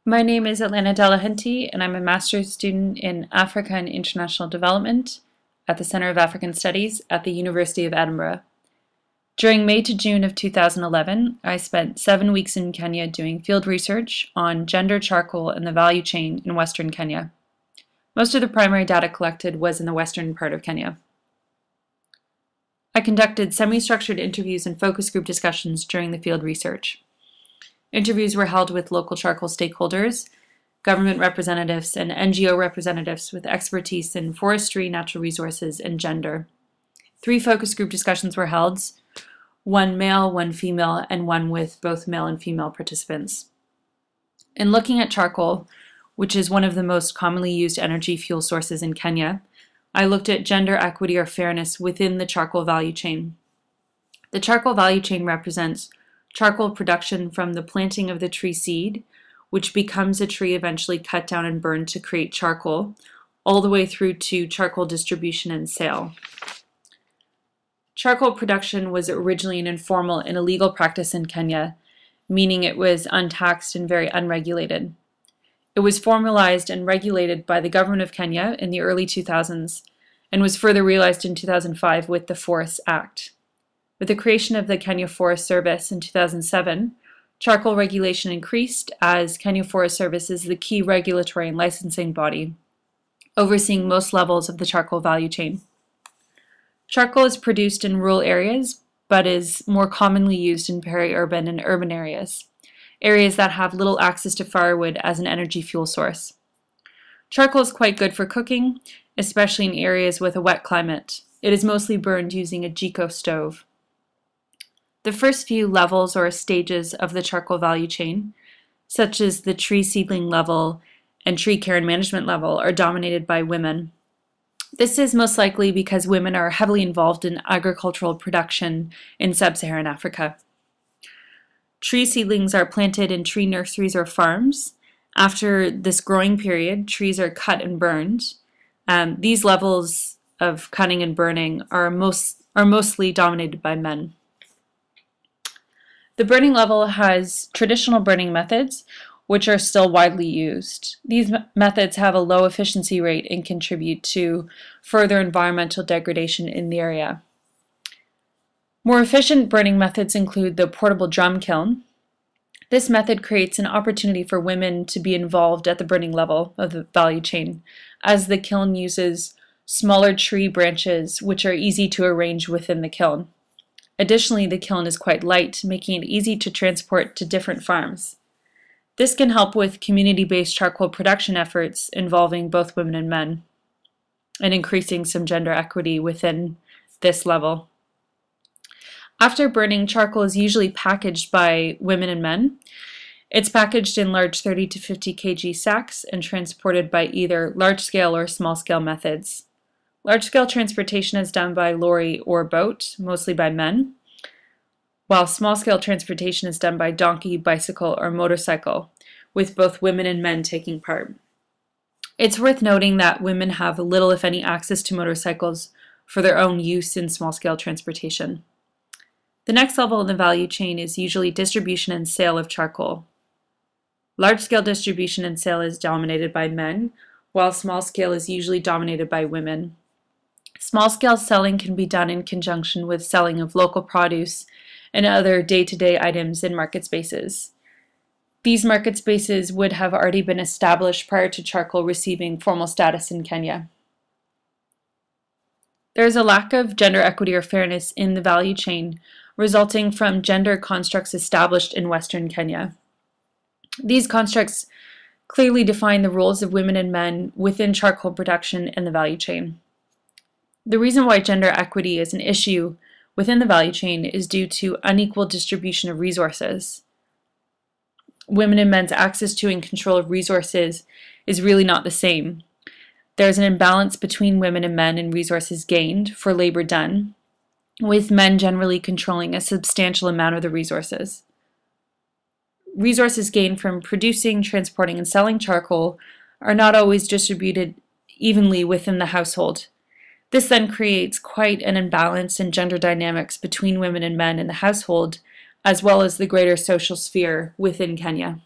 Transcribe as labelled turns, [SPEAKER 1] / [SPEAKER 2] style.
[SPEAKER 1] My name is Alannah Delahunty, and I'm a master's student in Africa and International Development at the Centre of African Studies at the University of Edinburgh. During May to June of 2011, I spent 7 weeks in Kenya doing field research on gender charcoal and the value chain in Western Kenya. Most of the primary data collected was in the western part of Kenya. I conducted semi-structured interviews and focus group discussions during the field research. Interviews were held with local charcoal stakeholders, government representatives, and NGO representatives with expertise in forestry, natural resources, and gender. 3 focus group discussions were held, 1 male, 1 female, and 1 with both male and female participants. In looking at charcoal, which is one of the most commonly used energy fuel sources in Kenya, I looked at gender equity or fairness within the charcoal value chain. The charcoal value chain represents charcoal production from the planting of the tree seed, which becomes a tree eventually cut down and burned to create charcoal, all the way through to charcoal distribution and sale. Charcoal production was originally an informal and illegal practice in Kenya, meaning it was untaxed and very unregulated. It was formalized and regulated by the government of Kenya in the early 2000s and was further realized in 2005 with the Forests Act. With the creation of the Kenya Forest Service in 2007, charcoal regulation increased as Kenya Forest Service is the key regulatory and licensing body, overseeing most levels of the charcoal value chain. Charcoal is produced in rural areas, but is more commonly used in peri-urban and urban areas that have little access to firewood as an energy fuel source. Charcoal is quite good for cooking, especially in areas with a wet climate. It is mostly burned using a jiko stove. The first few levels or stages of the charcoal value chain, such as the tree seedling level and tree care and management level, are dominated by women. This is most likely because women are heavily involved in agricultural production in sub-Saharan Africa. Tree seedlings are planted in tree nurseries or farms. After this growing period, trees are cut and burned. These levels of cutting and burning are mostly dominated by men. The burning level has traditional burning methods, which are still widely used. These methods have a low efficiency rate and contribute to further environmental degradation in the area. More efficient burning methods include the portable drum kiln. This method creates an opportunity for women to be involved at the burning level of the value chain, as the kiln uses smaller tree branches which are easy to arrange within the kiln. Additionally, the kiln is quite light, making it easy to transport to different farms. This can help with community-based charcoal production efforts involving both women and men, and increasing some gender equity within this level. After burning, charcoal is usually packaged by women and men. It's packaged in large 30 to 50 kg sacks and transported by either large-scale or small-scale methods. Large-scale transportation is done by lorry or boat, mostly by men, while small-scale transportation is done by donkey, bicycle, or motorcycle, with both women and men taking part. It's worth noting that women have little, if any, access to motorcycles for their own use in small-scale transportation. The next level in the value chain is usually distribution and sale of charcoal. Large-scale distribution and sale is dominated by men, while small-scale is usually dominated by women. Small-scale selling can be done in conjunction with selling of local produce and other day-to-day items in market spaces. These market spaces would have already been established prior to charcoal receiving formal status in Kenya. There is a lack of gender equity or fairness in the value chain, resulting from gender constructs established in Western Kenya. These constructs clearly define the roles of women and men within charcoal production and the value chain. The reason why gender equity is an issue within the value chain is due to unequal distribution of resources. Women and men's access to and control of resources is really not the same. There's an imbalance between women and men in resources gained for labor done, with men generally controlling a substantial amount of the resources. Resources gained from producing, transporting, and selling charcoal are not always distributed evenly within the household. This then creates quite an imbalance in gender dynamics between women and men in the household, as well as the greater social sphere within Kenya.